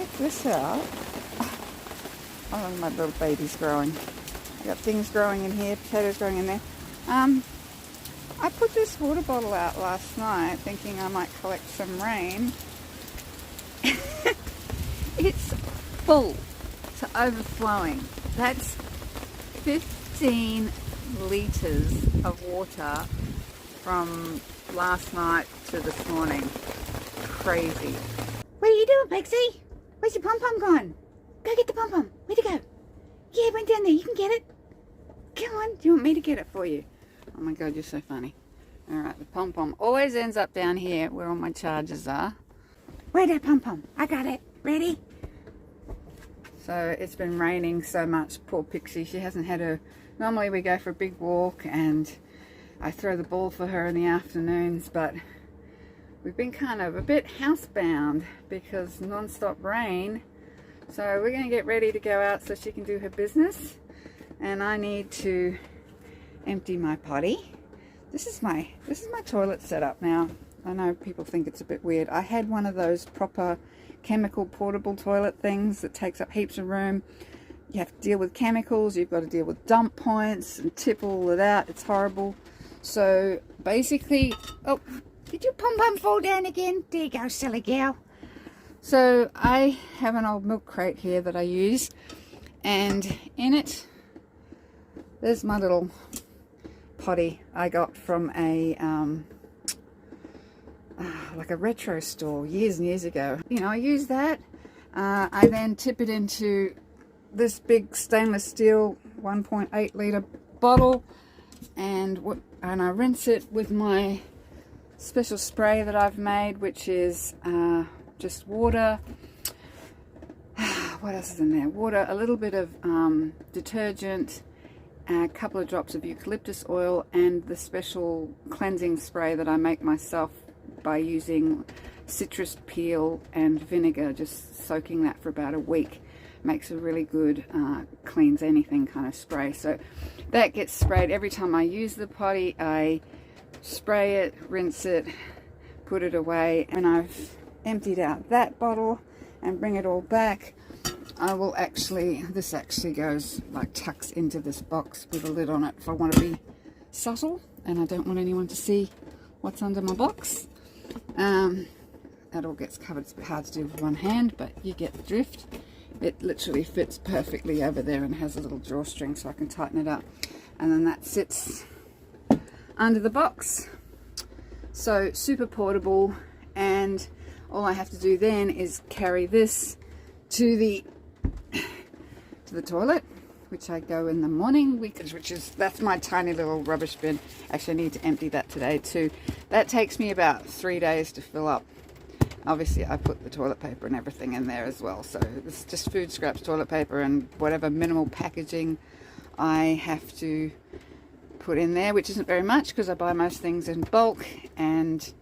check this out. Oh, my little baby's growing. I got things growing in here, potatoes growing in there. I put this water bottle out last night thinking I might collect some rain. It's full to overflowing. That's 15 litres of water from last night to this morning. Crazy. What are you doing, Pixie? Where's your pom-pom gone? Go get the pom-pom. Where'd it go? Yeah, it went down there. You can get it. Come on. Do you want me to get it for you? Oh my God, you're so funny. Alright, the pom-pom always ends up down here where all my chargers are. Where's that pom-pom? I got it. Ready? So it's been raining so much. Poor Pixie. She hasn't had her... Normally we go for a big walk and I throw the ball for her in the afternoons, but we've been kind of a bit housebound because non-stop rain. So we're going to get ready to go out so she can do her business. And I need to empty my potty. This is my toilet setup now. I know people think it's a bit weird. I had one of those proper chemical portable toilet things that takes up heaps of room. You have to deal with chemicals, you've got to deal with dump points and tip all of that. It's horrible. So basically, oh, did your pom-pom fall down again? There you go, silly gal. So I have an old milk crate here that I use, and in it there's my little potty I got from a like a retro store years and years ago. You know, I use that. I then tip it into this big stainless steel 1.8 litre bottle, and I rinse it with my special spray that I've made, which is just water. What else is in there? Water, a little bit of detergent, a couple of drops of eucalyptus oil, and the special cleansing spray that I make myself by using citrus peel and vinegar, just soaking that for about a week. Makes a really good cleans anything kind of spray. So that gets sprayed every time I use the potty. I spray it, rinse it, put it away, and I've emptied out that bottle and bring it all back. I will actually, this actually goes like tucks into this box with a lid on it if I want to be subtle and I don't want anyone to see what's under my box. That all gets covered. It's a bit hard to do with one hand, but you get the drift. It literally fits perfectly over there and has a little drawstring so I can tighten it up, and then that sits under the box. So super portable, and all I have to do then is carry this to the toilet, which I go in the morning, that's my tiny little rubbish bin. Actually, I need to empty that today too. That takes me about 3 days to fill up. Obviously I put the toilet paper and everything in there as well, so it's just food scraps, toilet paper, and whatever minimal packaging I have to put in there, which isn't very much because I buy most things in bulk, and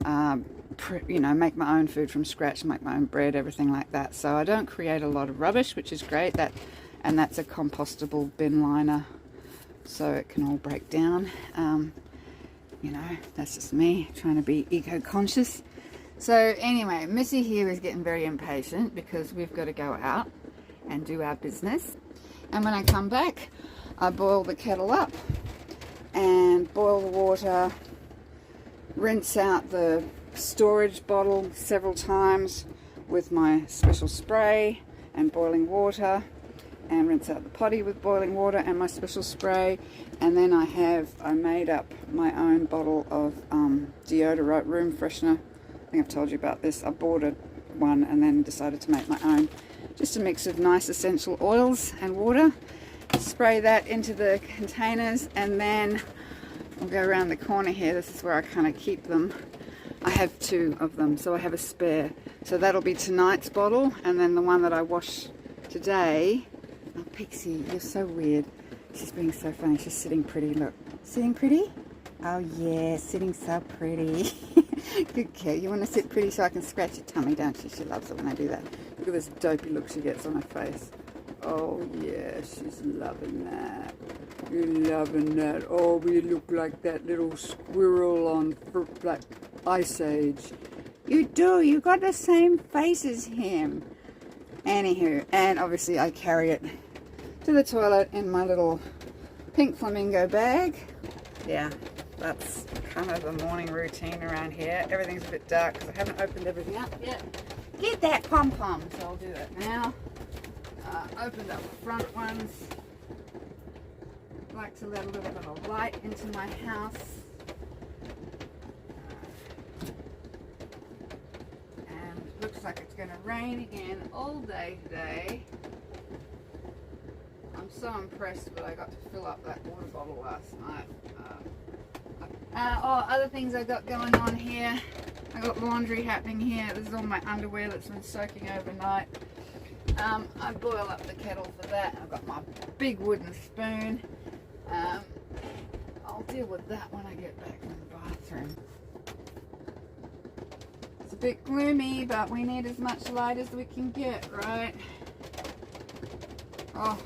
you know, make my own food from scratch, make my own bread, everything like that. So I don't create a lot of rubbish, which is great. And that's a compostable bin liner, so it can all break down. You know, that's just me trying to be eco-conscious. So anyway, Missy here is getting very impatient because we've got to go out and do our business. And when I come back, I boil the kettle up and boil the water, rinse out the storage bottle several times with my special spray and boiling water, and rinse out the potty with boiling water and my special spray. And then I made up my own bottle of deodorant, room freshener. I think I've told you about this. I bought one and then decided to make my own. Just a mix of nice essential oils and water. Spray that into the containers, and then I'll go around the corner here. This is where I kind of keep them. I have 2 of them, so I have a spare. So that'll be tonight's bottle, and then the one that I wash today. Oh, Pixie, you're so weird. She's being so funny. She's sitting pretty. Look, sitting pretty? Oh yeah, sitting so pretty. Good cat. You want to sit pretty so I can scratch your tummy, don't you? She loves it when I do that. Look at this dopey look she gets on her face. Oh yeah, she's loving that. You're loving that. Oh, you look like that little squirrel on like Ice Age. You do. You got the same face as him. Anywho, and obviously I carry it to the toilet in my little pink flamingo bag. Yeah, that's kind of the morning routine around here. Everything's a bit dark because I haven't opened everything up yet. Get that pom-pom, so I'll do that now. Opened up the front ones. Like to let a little bit of light into my house. And looks like it's going to rain again all day today. I'm so impressed that I got to fill up that water bottle last night. Other things I got going on here. I got laundry happening here. This is all my underwear that's been soaking overnight. I boil up the kettle for that. I've got my big wooden spoon. I'll deal with that when I get back in the bathroom. It's a bit gloomy, but we need as much light as we can get, right? Oh,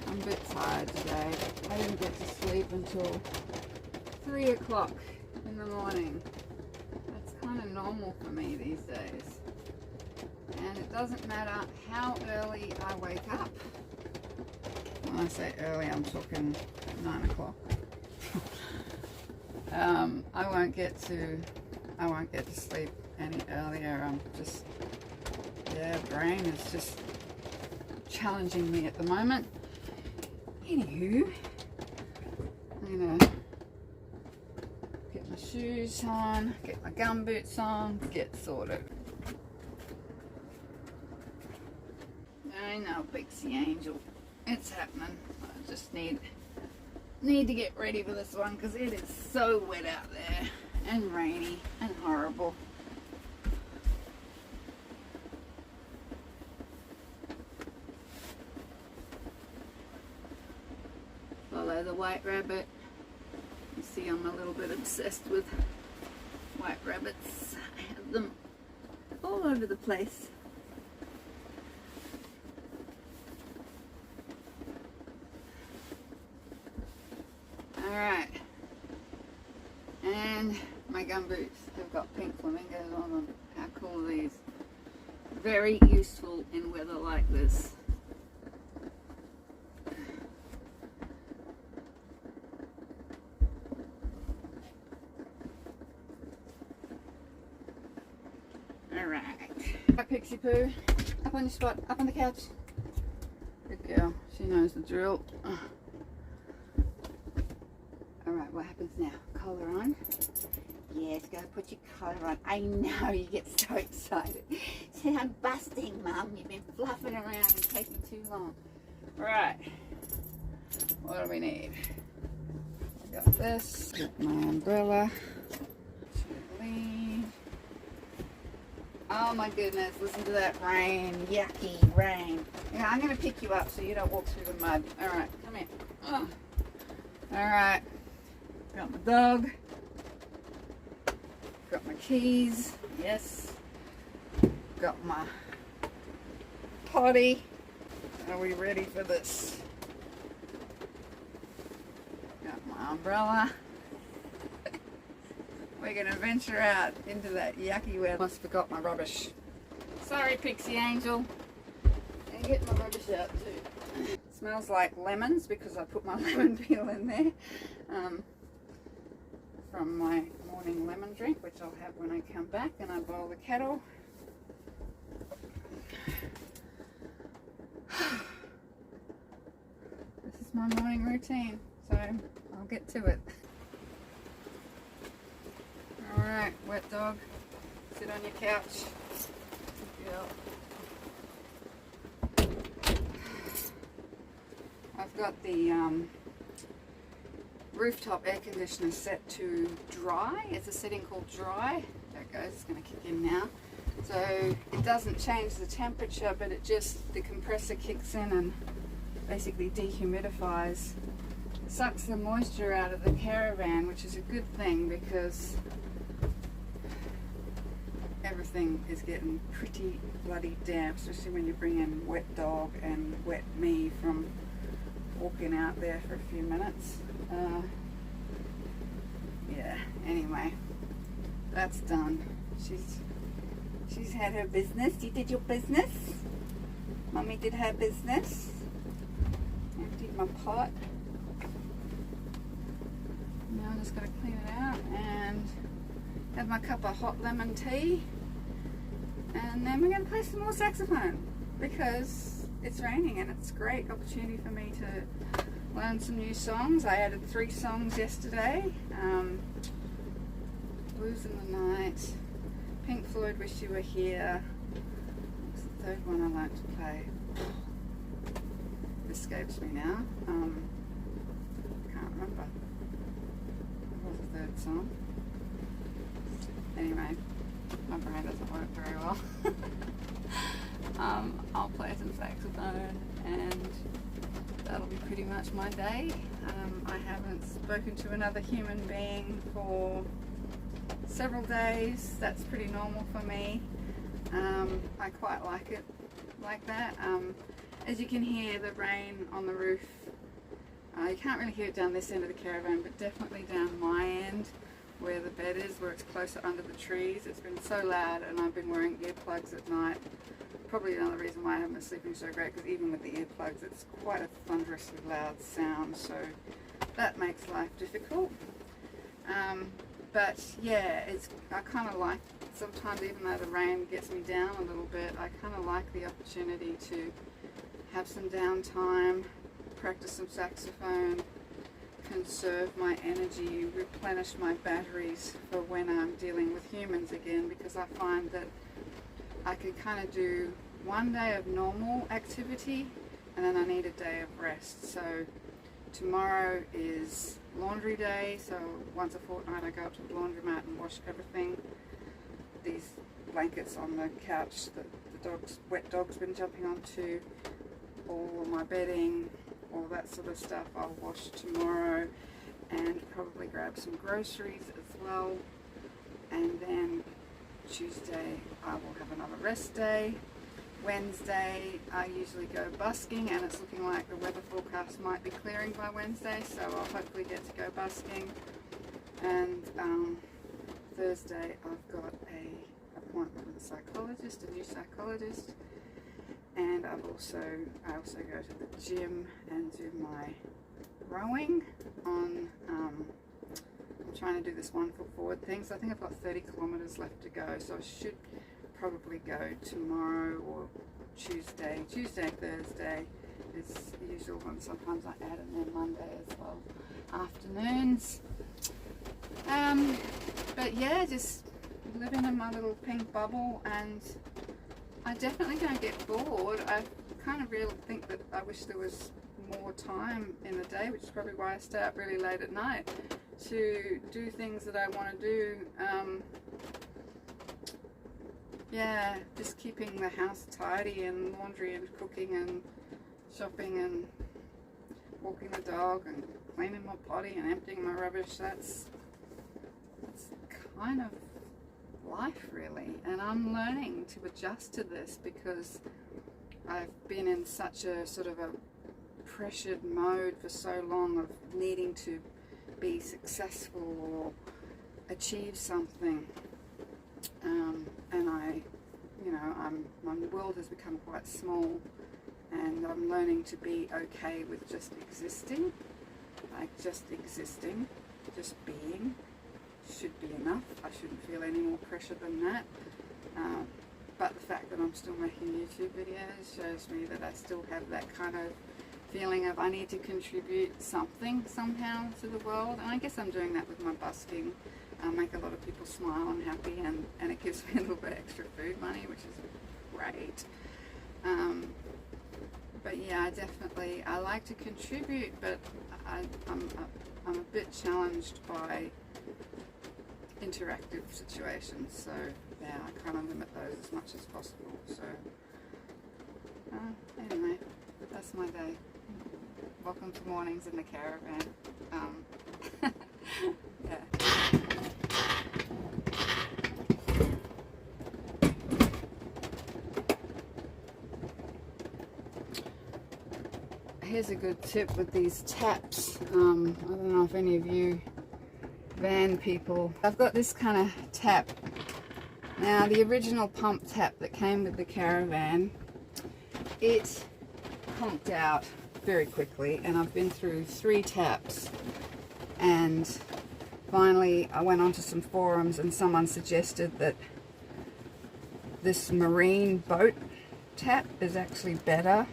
I'm a bit tired today. I didn't get to sleep until 3 o'clock in the morning. That's kind of normal for me these days. And it doesn't matter how early I wake up. When I say early, I'm talking 9 o'clock. I won't get to sleep any earlier. I'm just, yeah, brain is just challenging me at the moment. Anywho, I'm gonna get my shoes on, get my gumboots on, get sorted. I know, Pixie Angel, it's happening. I just need to get ready for this one because it is so wet out there and rainy and horrible. Follow the white rabbit. You see I'm a little bit obsessed with white rabbits. I have them all over the place. Alright, and my gumboots have got pink flamingos on them. How cool are these? Very useful in weather like this. Alright, Pixie Poo, up on your spot, up on the couch. Good girl, she knows the drill. Alright, what happens now? Collar on? Yes, go put your collar on. I know, you get so excited. Say, I'm busting, Mum. You've been fluffing around and taking too long. Right. What do we need? I got this. Got my umbrella. Oh my goodness, listen to that rain. Yucky rain. Yeah, I'm going to pick you up so you don't walk through the mud. Alright, come here. Oh. Alright. Got my dog. Got my keys. Yes. Got my potty. Are we ready for this? Got my umbrella. We're going to venture out into that yucky weather. Almost forgot my rubbish. Sorry, Pixie Angel. And get my rubbish out too. It smells like lemons because I put my lemon peel in there. From my morning lemon drink, which I'll have when I come back and I boil the kettle. This is my morning routine, so I'll get to it. Alright, wet dog, sit on your couch. I've got the rooftop air conditioner set to dry. It's a setting called dry. There it goes, it's going to kick in now. So it doesn't change the temperature, but it just, the compressor kicks in and basically dehumidifies. It sucks the moisture out of the Caravan, which is a good thing because everything is getting pretty bloody damp, especially when you bring in wet dog and wet me from walking out there for a few minutes. Yeah, anyway, that's done. She's She's had her business. You did your business. Mummy did her business. Emptied my pot. Now I'm just going to clean it out and have my cup of hot lemon tea. And then we're going to play some more saxophone because it's raining and it's a great opportunity for me to learn some new songs. I added 3 songs yesterday. Blues in the Night, Pink Floyd, Wish You Were Here. What's the third one I like to play? It escapes me now. Can't remember. What was the third song? Anyway, my brain doesn't work very well. I'll play some saxophone and that'll be pretty much my day. I haven't spoken to another human being for several days. That's pretty normal for me. I quite like it like that. As you can hear the rain on the roof. You can't really hear it down this end of the caravan, but definitely down my end where the bed is, where it's closer under the trees. It's been so loud and I've been wearing earplugs at night. Probably another reason why I haven't been sleeping so great, because even with the earplugs it's quite a thunderously loud sound, so that makes life difficult. But yeah, I kind of like, sometimes even though the rain gets me down a little bit, I kind of like the opportunity to have some downtime, practice some saxophone, conserve my energy, replenish my batteries for when I'm dealing with humans again, because I find that I can kind of do one day of normal activity and then I need a day of rest. So tomorrow is laundry day, so once a fortnight I go up to the laundromat and wash everything. These blankets on the couch that the wet dog's been jumping onto, all of my bedding, all that sort of stuff I'll wash tomorrow, and probably grab some groceries as well. And then Tuesday I will have another rest day. Wednesday I usually go busking, and it's looking like the weather forecast might be clearing by Wednesday, so I'll hopefully get to go busking. And Thursday I've got a appointment with a psychologist, a new psychologist, and I also go to the gym and do my rowing on I'm trying to do this 1 foot forward thing, so I think I've got 30 kilometers left to go, so I should probably go tomorrow or Tuesday, Thursday is the usual one. Sometimes I add in there Monday as well, afternoons. But yeah, just living in my little pink bubble, and I definitely don't get bored. I kind of really think that I wish there was more time in the day, which is probably why I stay up really late at night to do things that I want to do. Yeah, just keeping the house tidy and laundry and cooking and shopping and walking the dog and cleaning my potty and emptying my rubbish. That's kind of life really, and I'm learning to adjust to this because I've been in such a sort of a pressured mode for so long of needing to be successful or achieve something, and my world has become quite small, and I'm learning to be okay with just existing, just being should be enough. I shouldn't feel any more pressure than that. But the fact that I'm still making YouTube videos shows me that I still have that kind of feeling of I need to contribute something somehow to the world, and I guess I'm doing that with my busking. I make a lot of people smile and happy, and it gives me a little bit extra food money, which is great. But yeah, I like to contribute, but I'm a bit challenged by interactive situations, so yeah, I kind of limit those as much as possible. So anyway, that's my day. Welcome to mornings in the caravan. Yeah. Here's a good tip with these taps. I don't know if any of you van people, I've got this kind of tap Now the original pump tap that came with the Caravan, it conked out very quickly, and I've been through 3 taps, and finally I went onto some forums and someone suggested that this marine boat tap is actually better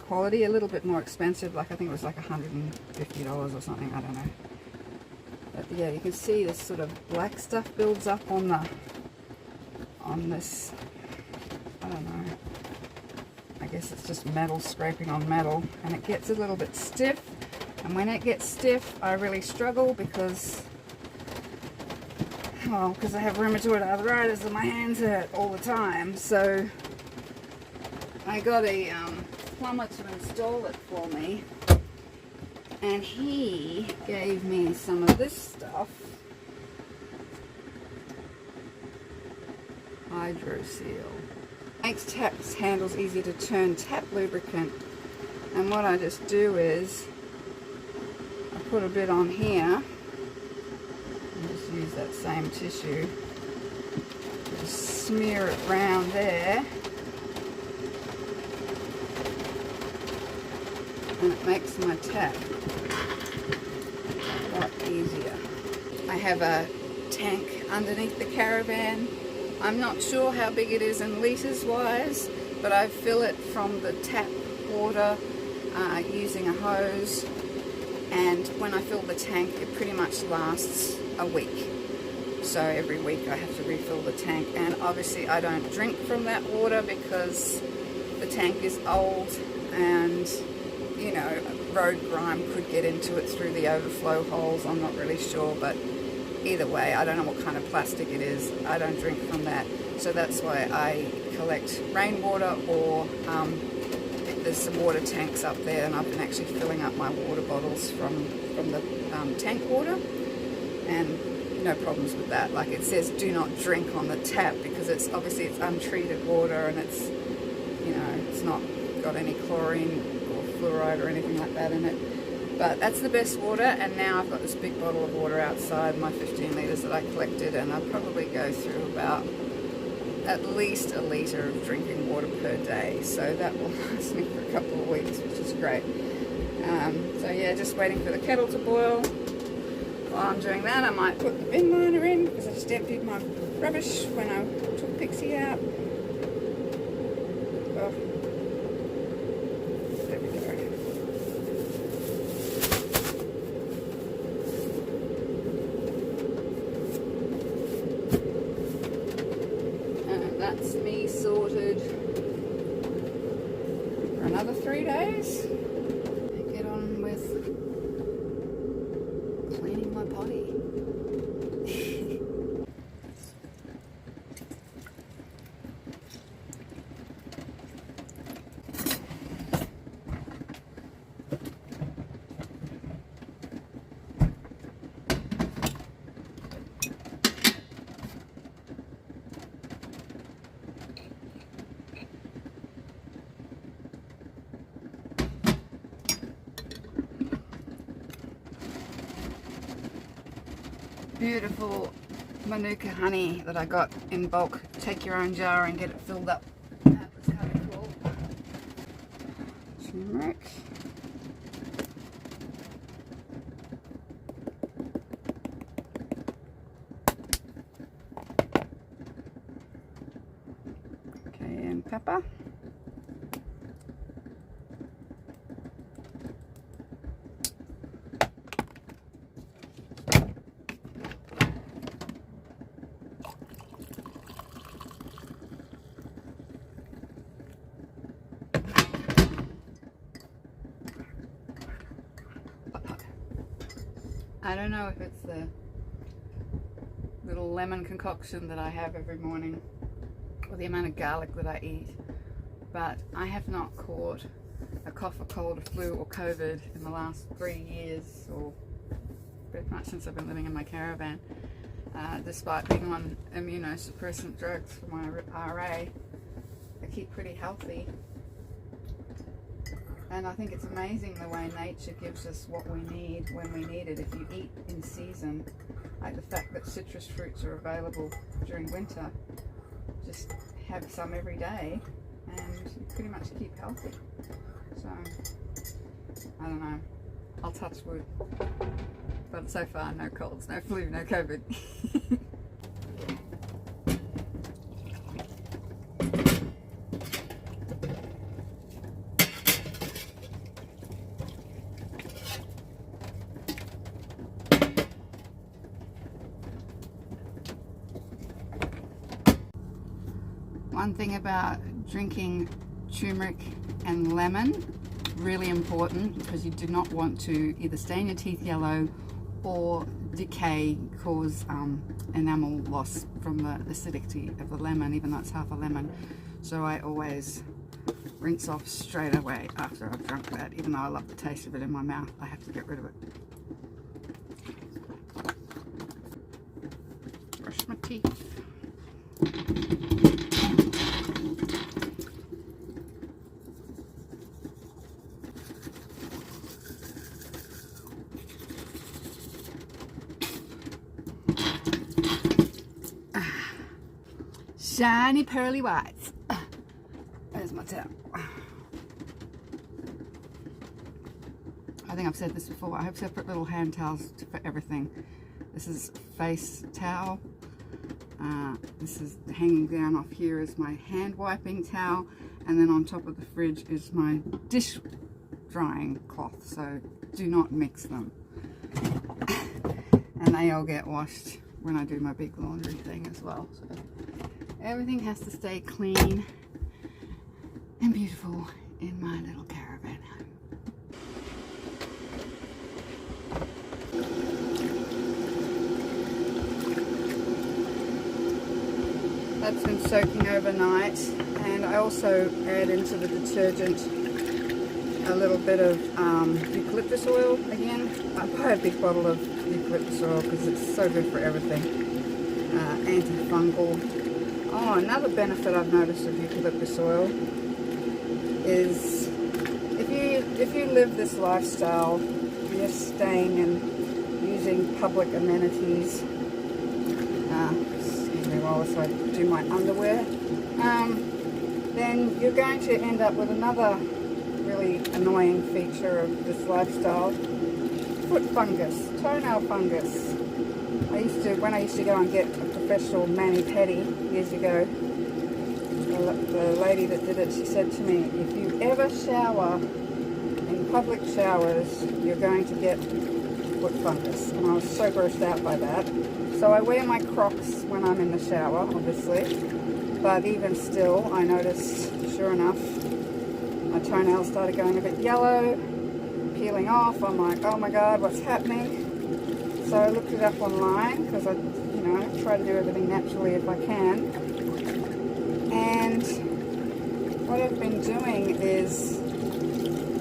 quality, a little bit more expensive, like I think it was like $150 or something, I don't know. But yeah, you can see this sort of black stuff builds up on this, I don't know, I guess it's just metal scraping on metal, and it gets a little bit stiff, and when it gets stiff I really struggle because I have rheumatoid arthritis and my hands hurt all the time. So I got a plumber to install it for me, and he gave me some of this stuff, Hydro Seal. Makes tap handles easy to turn, tap lubricant. And what I just do is I put a bit on here and just use that same tissue, just smear it round there, and it makes my tap a lot easier. I have a tank underneath the Caravan. I'm not sure how big it is in litres wise, but I fill it from the tap water using a hose, and when I fill the tank it pretty much lasts a week. So every week I have to refill the tank, and obviously I don't drink from that water because the tank is old and, you know, road grime could get into it through the overflow holes. I'm not really sure, but either way, I don't know what kind of plastic it is. I don't drink from that. So that's why I collect rainwater, or there's some water tanks up there, and I've been actually filling up my water bottles from the tank water, and no problems with that. Like it says do not drink on the tap because it's obviously it's untreated water, and it's, you know, it's not got any chlorine or fluoride or anything like that in it. But that's the best water, and now I've got this big bottle of water outside, my 15 litres that I collected, and I'll probably go through about at least a litre of drinking water per day. So that will last me for a couple of weeks, which is great. So yeah, just waiting for the kettle to boil. While I'm doing that, I might put the bin liner in because I just emptied my rubbish when I took Pixie out. Oh. There we go. And that's me sorted for another 3 days. And get on with cleaning my potty. Beautiful Manuka honey that I got in bulk. Take your own jar and get it filled up. That was kind of cool. Turmeric. Cayenne pepper. I don't know if it's the little lemon concoction that I have every morning or the amount of garlic that I eat, but I have not caught a cough, a cold, a flu or COVID in the last 3 years, or pretty much since I've been living in my Caravan, despite being on immunosuppressant drugs for my RA. I keep pretty healthy. And I think it's amazing the way nature gives us what we need when we need it. If you eat in season, Like the fact that citrus fruits are available during winter, just have some every day and you pretty much keep healthy. So, I don't know, I'll touch wood. But so far, no colds, no flu, no COVID. One thing about drinking turmeric and lemon, really important, because you do not want to either stain your teeth yellow or decay, cause enamel loss from the acidity of the lemon, even though it's half a lemon. So I always rinse off straight away after I've drunk that. Even though I love the taste of it in my mouth, I have to get rid of it. Brush my teeth. Shiny pearly whites. There's my towel. I think I've said this before. I have separate little hand towels for everything. This is face towel. This is hanging down off here is my hand wiping towel, and then on top of the fridge is my dish drying cloth. So do not mix them. And they all get washed when I do my big laundry thing as well. So everything has to stay clean and beautiful in my little caravan home. That's been soaking overnight, and I also add into the detergent a little bit of eucalyptus oil again. I buy a big bottle of eucalyptus oil because it's so good for everything. Antifungal. Oh, another benefit I've noticed of eucalyptus oil is if you live this lifestyle, you're staying and using public amenities. Excuse me while I do my underwear. Then you're going to end up with another really annoying feature of this lifestyle: foot fungus, toenail fungus. When I used to go and get a professional mani-pedi years ago, the lady that did it, she said to me, if you ever shower in public showers, you're going to get foot fungus. And I was so grossed out by that. So I wear my Crocs when I'm in the shower, obviously. But even still, I noticed, sure enough, my toenails started going a bit yellow, peeling off. I'm like, oh my God, what's happening? So I looked it up online because I, try to do everything naturally if I can. And what I've been doing is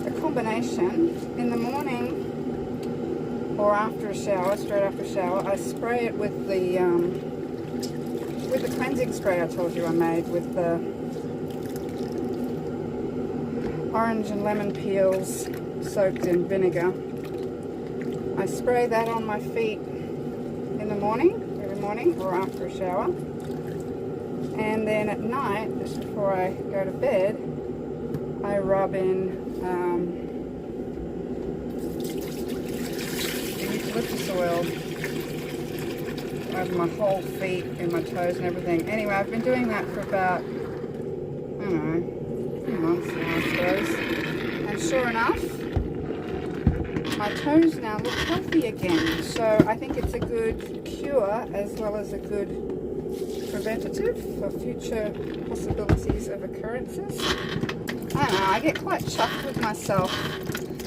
a combination. In the morning or after a shower, straight after a shower, I spray it with the cleansing spray I told you I made with the orange and lemon peels soaked in vinegar. I spray that on my feet in the morning, every morning, or after a shower. And then at night, just before I go to bed, I rub in the eucalyptus oil over my whole feet and my toes and everything. Anyway, I've been doing that for about, I don't know, a few months now, I suppose. And sure enough, my toes now look healthy again. So I think it's a good cure as well as a good preventative for future possibilities of occurrences. I don't know, I get quite chuffed with myself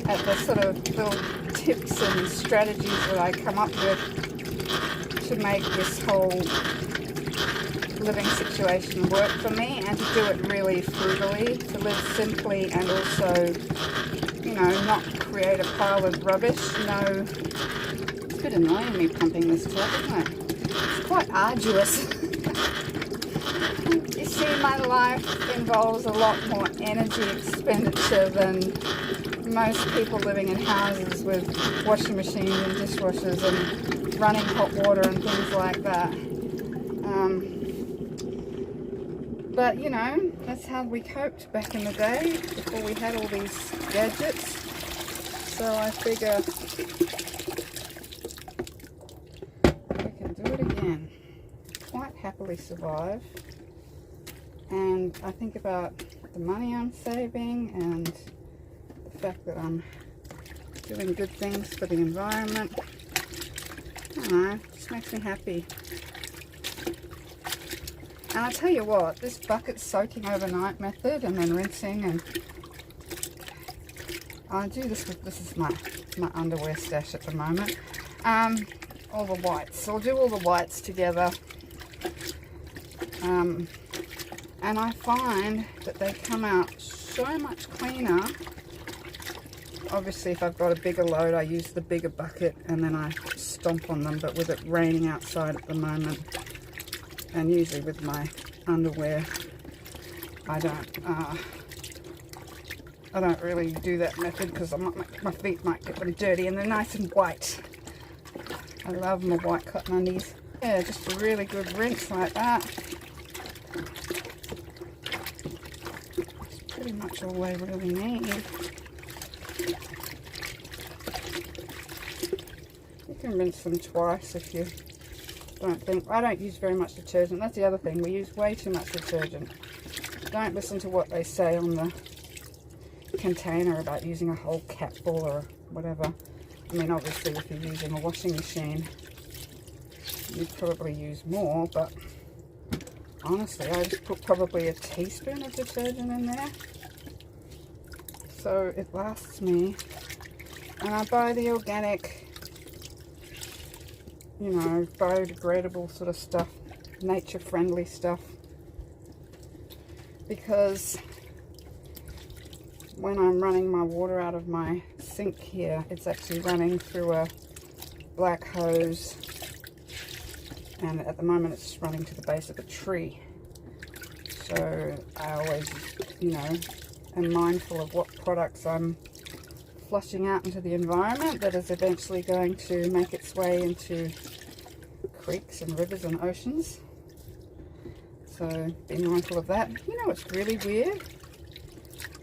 at the sort of little tips and strategies that I come up with to make this whole living situation work for me, and to do it really frugally, to live simply and also, not create a pile of rubbish. No, it's a bit annoying me pumping this top, isn't it? It's quite arduous. You see, my life involves a lot more energy expenditure than most people living in houses with washing machines and dishwashers and running hot water and things like that. But you know, that's how we coped back in the day before we had all these gadgets. So I figure we can do it again. Quite happily survive. And I think about the money I'm saving and the fact that I'm doing good things for the environment. I don't know, it just makes me happy. And I'll tell you what, this bucket soaking overnight method and then rinsing, and I do this with, this is my underwear stash at the moment. All the whites. So I'll do all the whites together. And I find that they come out so much cleaner. Obviously, if I've got a bigger load, I use the bigger bucket and then I stomp on them. But with it raining outside at the moment, and usually with my underwear, I don't really do that method because my feet might get them dirty, and they're nice and white. I love my white cotton undies. Yeah, just a really good rinse like that. It's pretty much all they really need. You can rinse them twice if you don't think. I don't use very much detergent. That's the other thing. We use way too much detergent. Don't listen to what they say on the container about using a whole catful or whatever. I mean, obviously, if you're using a washing machine, you'd probably use more, but honestly, I just put probably a teaspoon of detergent in there, so it lasts me. And I buy the organic, you know, biodegradable sort of stuff, nature-friendly stuff, because when I'm running my water out of my sink here, it's actually running through a black hose, and at the moment it's running to the base of a tree. So I always, you know, am mindful of what products I'm flushing out into the environment that is eventually going to make its way into creeks and rivers and oceans. So be mindful of that. You know what's really weird?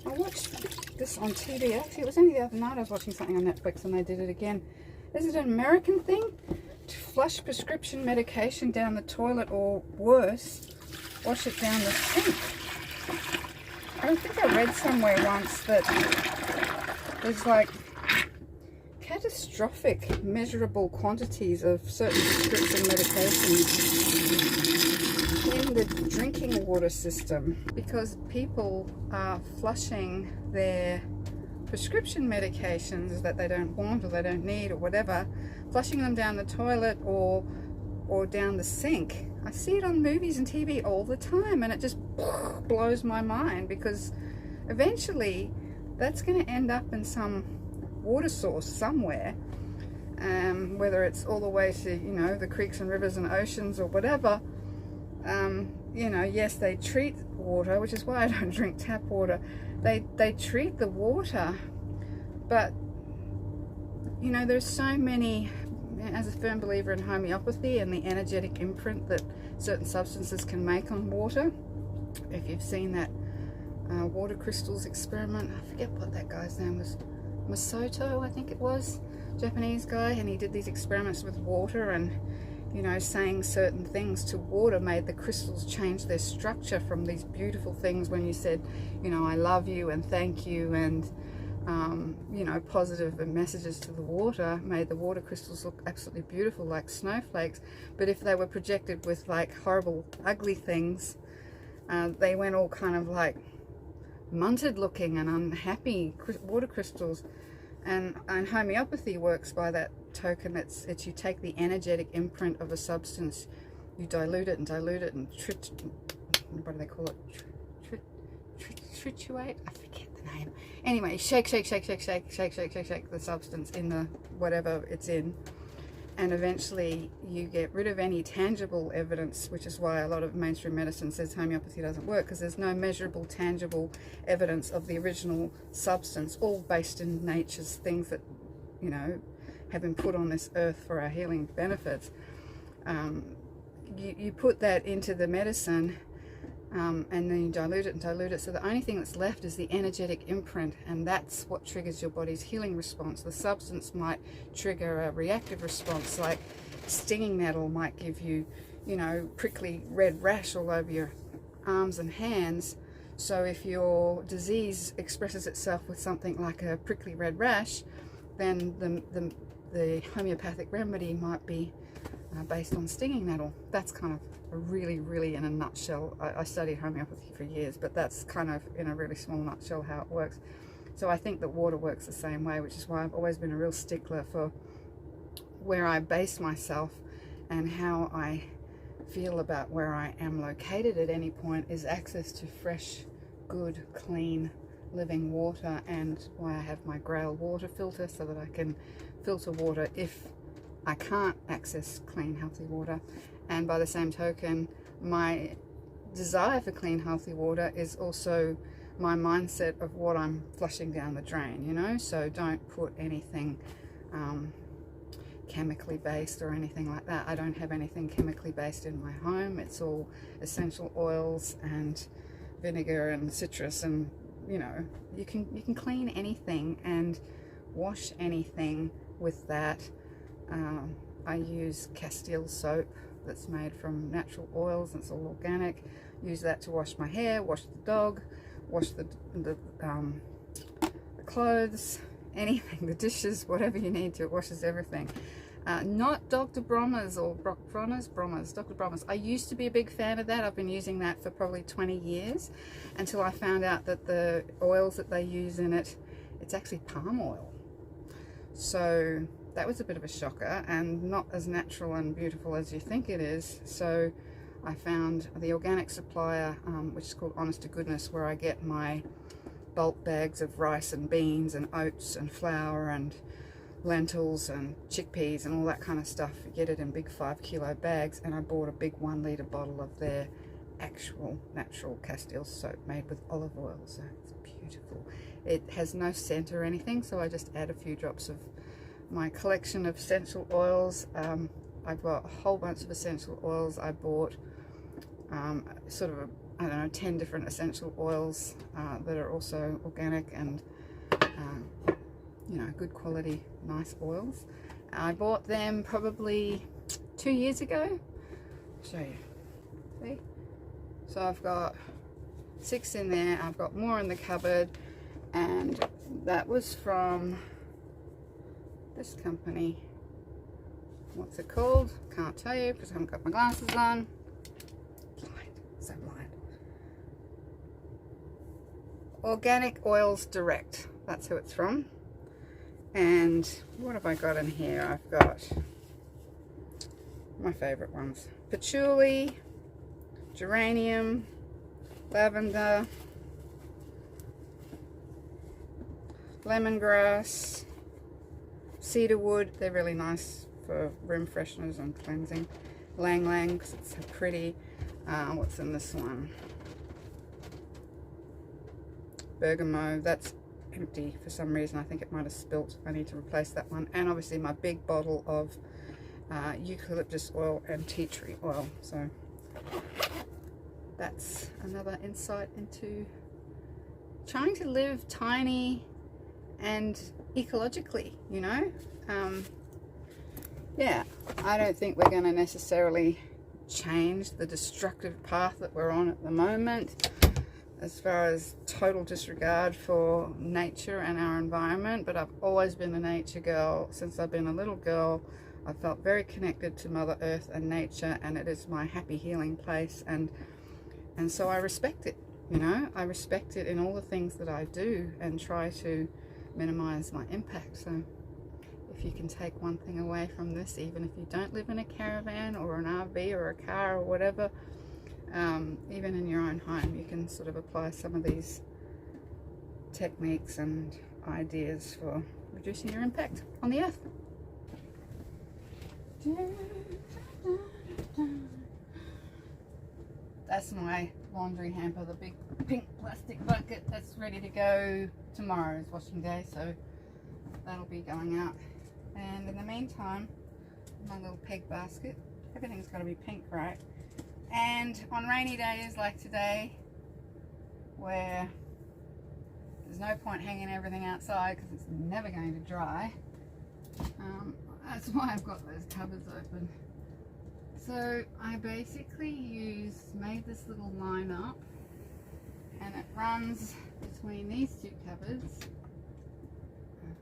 I watched this on TV. Actually, it was only the other night I was watching something on Netflix and they did it again. Is it an American thing to flush prescription medication down the toilet, or worse, wash it down the sink? I think I read somewhere once that there's like catastrophic measurable quantities of certain prescription medications in the drinking water system because people are flushing their prescription medications that they don't want or they don't need or whatever, flushing them down the toilet or down the sink. I see it on movies and TV all the time, and it just blows my mind, because eventually that's going to end up in some water source somewhere, whether it's all the way to, you know, the creeks and rivers and oceans or whatever. You know, yes, they treat water, which is why I don't drink tap water. They treat the water, but you know, there's so many. As a firm believer in homeopathy and the energetic imprint that certain substances can make on water, if you've seen that water crystals experiment, I forget what that guy's name was, Masato, I think it was, Japanese guy, and he did these experiments with water, and you know, saying certain things to water made the crystals change their structure from these beautiful things when you said, you know, I love you and thank you, and you know, positive messages to the water, made the water crystals look absolutely beautiful like snowflakes. But if they were projected with like horrible ugly things, they went all kind of like munted looking and unhappy water crystals. And homeopathy works by that token. It's you take the energetic imprint of a substance, you dilute it and what do they call it, trituate, I forget the name. Anyway, shake the substance in the whatever it's in, and eventually you get rid of any tangible evidence, which is why a lot of mainstream medicine says homeopathy doesn't work, because there's no measurable, tangible evidence of the original substance, all based in nature's things that, you know, have been put on this earth for our healing benefits, you put that into the medicine, and then you dilute it and dilute it, so the only thing that's left is the energetic imprint, and that's what triggers your body's healing response. The substance might trigger a reactive response, like stinging nettle might give you, you know, prickly red rash all over your arms and hands. So if your disease expresses itself with something like a prickly red rash, then the homeopathic remedy might be based on stinging nettle. That's kind of really in a nutshell. I studied homeopathy for years, but that's kind of in a really small nutshell how it works. So I think that water works the same way, which is why I've always been a real stickler for where I base myself and how I feel about where I am located at any point is access to fresh, good, clean, living water, and why I have my Grail water filter so that I can filter water if I can't access clean, healthy water. And by the same token, my desire for clean, healthy water is also my mindset of what I'm flushing down the drain, you know? So don't put anything chemically based or anything like that. I don't have anything chemically based in my home. It's all essential oils and vinegar and citrus, and you know, you can clean anything and wash anything with that. I use Castile soap that's made from natural oils, and it's all organic. Use that to wash my hair, wash the dog, wash the clothes, anything, the dishes, whatever you need to. It washes everything. Not Dr. Bronner's or Bronner's, Dr. Bronner's. I used to be a big fan of that. I've been using that for probably 20 years until I found out that the oils that they use in it, it's actually palm oil. So that was a bit of a shocker and not as natural and beautiful as you think it is. So I found the organic supplier, which is called Honest to Goodness, where I get my bulk bags of rice and beans and oats and flour and lentils and chickpeas and all that kind of stuff. You get it in big 5 kilo bags, and I bought a big 1 litre bottle of their actual natural Castile soap made with olive oil. So it's beautiful. It has no scent or anything, so I just add a few drops of my collection of essential oils. I've got a whole bunch of essential oils. I bought sort of I don't know, 10 different essential oils that are also organic and you know, good quality, nice oils. I bought them probably 2 years ago. I'll show you. See? So I've got 6 in there. I've got more in the cupboard, and that was from this company. What's it called? Can't tell you because I haven't got my glasses on. Blind, so blind. Organic Oils Direct. That's who it's from. And what have I got in here? I've got my favorite ones: patchouli, geranium, lavender, lemongrass, cedarwood. They're really nice for room fresheners and cleansing. Lang Lang, because it's so pretty. What's in this one? Bergamot. That's empty for some reason. I think it might have spilt. I need to replace that one. And obviously my big bottle of eucalyptus oil and tea tree oil. So that's another insight into trying to live tiny and ecologically, you know. Yeah, I don't think we're going to necessarily change the destructive path that we're on at the moment, as far as total disregard for nature and our environment. But I've always been a nature girl. Since I've been a little girl, I felt very connected to Mother Earth and nature, and it is my happy healing place, and so I respect it, you know. I respect it in all the things that I do and try to minimize my impact. So if you can take one thing away from this, even if you don't live in a caravan or an RV or a car or whatever, even in your own home, you can sort of apply some of these techniques and ideas for reducing your impact on the earth. That's my laundry hamper, the big pink plastic bucket that's ready to go. Tomorrow is washing day, so that'll be going out And in the meantime, my little peg basket, everything's got to be pink, right? And on rainy days like today, where there's no point hanging everything outside because it's never going to dry, that's why I've got those cupboards open. So I basically made this little line up, and it runs between these two cupboards. There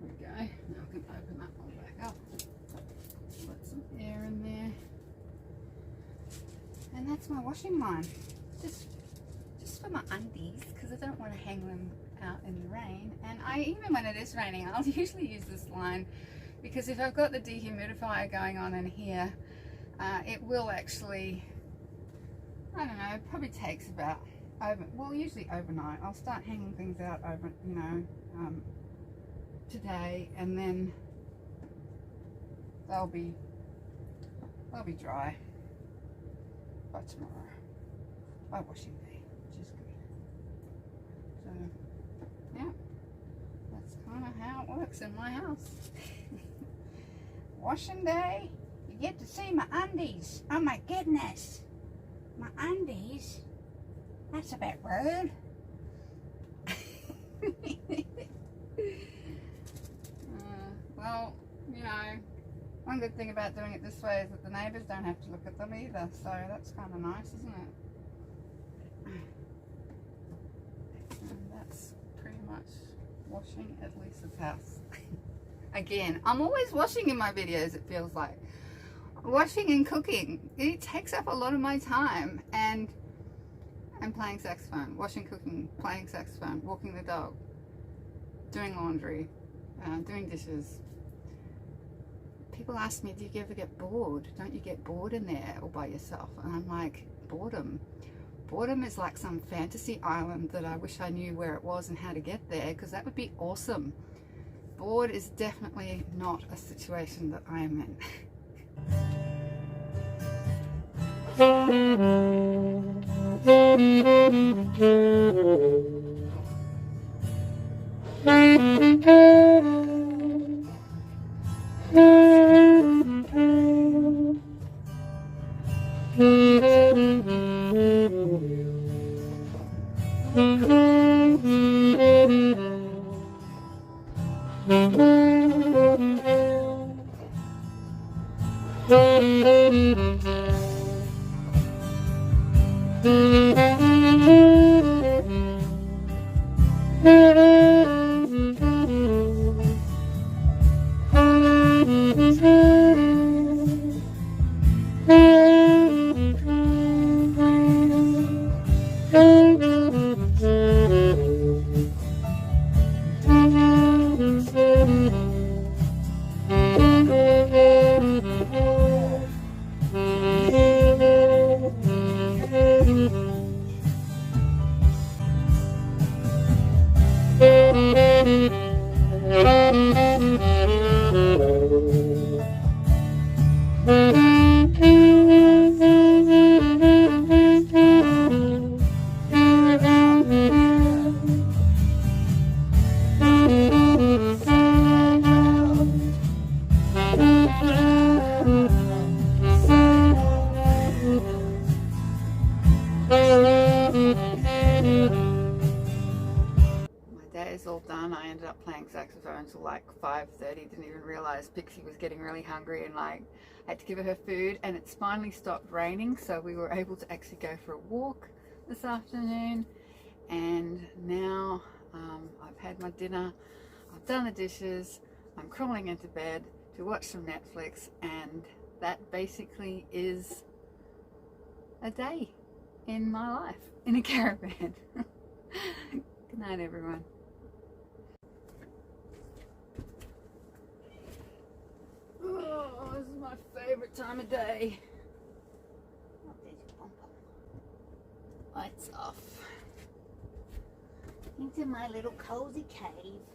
we go. Now I can open that one back up. Let some air in there. And that's my washing line. Just for my undies, because I don't want to hang them out in the rain. And even when it is raining, I'll usually use this line, because if I've got the dehumidifier going on in here, it will actually, I don't know, it probably takes about usually overnight. I'll start hanging things out over, today, and then they'll be dry by tomorrow, by washing day, which is good. So yeah, that's kind of how it works in my house. Washing day, you get to see my undies. Oh my goodness, my undies. That's a bit rude. Well, one good thing about doing it this way is that the neighbours don't have to look at them either, so that's kind of nice, isn't it? And that's pretty much washing at Lisa's house. Again, I'm always washing in my videos, it feels like. Washing and cooking, it takes up a lot of my time, and playing saxophone, washing, cooking, playing saxophone, walking the dog, doing laundry, doing dishes. People ask me, do you ever get bored? Don't you get bored in there all by yourself? And I'm like, boredom is like some fantasy island that I wish I knew where it was and how to get there, because that would be awesome. Bored is definitely not a situation that I am in. All done. I ended up playing saxophone until like 5:30. Didn't even realize Pixie was getting really hungry, and I had to give her food, and it's finally stopped raining, so we were able to actually go for a walk this afternoon. And now I've had my dinner, I've done the dishes, I'm crawling into bed to watch some Netflix, and that basically is a day in my life in a caravan. Good night, everyone. Oh, this is my favorite time of day. Oh, there's your pom-pom. Lights off. Into my little cozy cave.